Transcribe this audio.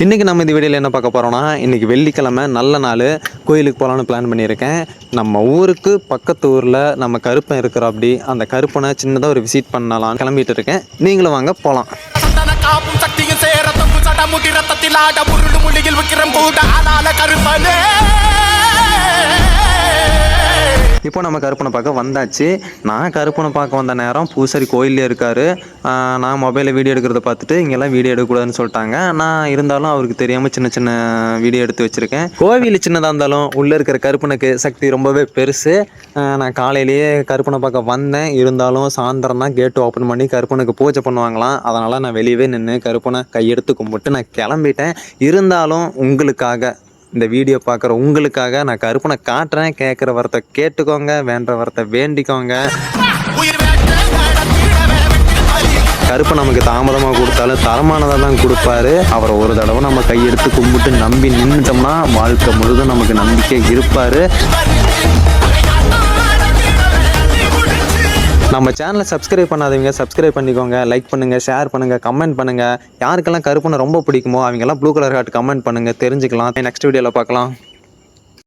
இன்றைக்கி நம்ம இந்த வீடியோவில் என்ன பார்க்க போகிறோம்னா, இன்றைக்கி வெள்ளிக்கிழமை நல்ல நாள், கோயிலுக்கு போகலான்னு பிளான் பண்ணியிருக்கேன். நம்ம ஊருக்கு பக்கத்து ஊரில் நம்ம கருப்பன் இருக்கிறோம். அப்படி அந்த கருப்பனை சின்னதாக ஒரு விசிட் பண்ணலாம் கிளம்பிட்டு இருக்கேன். நீங்களும் வாங்க போகலாம். இப்போ நம்ம கருப்பனை பார்க்க வந்தாச்சு. நான் கருப்பனை பார்க்க வந்த நேரம் பூசாரி கோயிலே இருக்கார். நான் மொபைலில் வீடியோ எடுக்கிறத பார்த்துட்டு இங்கெல்லாம் வீடியோ எடுக்கக்கூடாதுன்னு சொல்லிட்டாங்க. நான் இருந்தாலும் அவருக்கு தெரியாமல் சின்ன சின்ன வீடியோ எடுத்து வச்சுருக்கேன். கோவில் சின்னதாக இருந்தாலும் உள்ளே இருக்கிற கருப்பனுக்கு சக்தி ரொம்பவே பெருசு. நான் காலையிலேயே கருப்பனை பார்க்க வந்தேன். இருந்தாலும் சாயந்தரம் தான் கேட்டு ஓப்பன் பண்ணி கருப்பனுக்கு பூஜை பண்ணுவாங்களாம். அதனால் நான் வெளியவே நின்று கருப்பனை கையெடுத்து கும்பிட்டு நான் கிளம்பிட்டேன். இருந்தாலும் உங்களுக்காக, இந்த வீடியோ பார்க்குற உங்களுக்காக நான் கருப்பனை காட்டுறேன். கேட்குற வரத்தை கேட்டுக்கோங்க, வேண்ட வரத்தை வேண்டிக்கோங்க. கருப்பை நமக்கு தாமதமாக கொடுத்தாலும் தரமானதாக தான் கொடுப்பாரு. அவரை ஒரு தடவை நம்ம கையெடுத்து கும்பிட்டு நம்பி நின்றுட்டோம்னா வாழ்க்கை முழுதும் நமக்கு நம்பிக்கை இருப்பார். நம்ம சேனலை சப்ஸ்கிரைப் பண்ணாதவங்க சப்ஸ்கிரைப் பண்ணிக்கோங்க. லைக் பண்ணுங்கள், ஷேர் பண்ணுங்கள், கமெண்ட் பண்ணுங்கள். யாருக்கெல்லாம் கருப்பனை ரொம்ப பிடிக்குமோ அவங்கெல்லாம் ப்ளூ கலர் ஹார்ட் கமெண்ட் பண்ணுங்கள், தெரிஞ்சுக்கலாம். நெக்ஸ்ட் வீடியோவில் பார்க்கலாம்.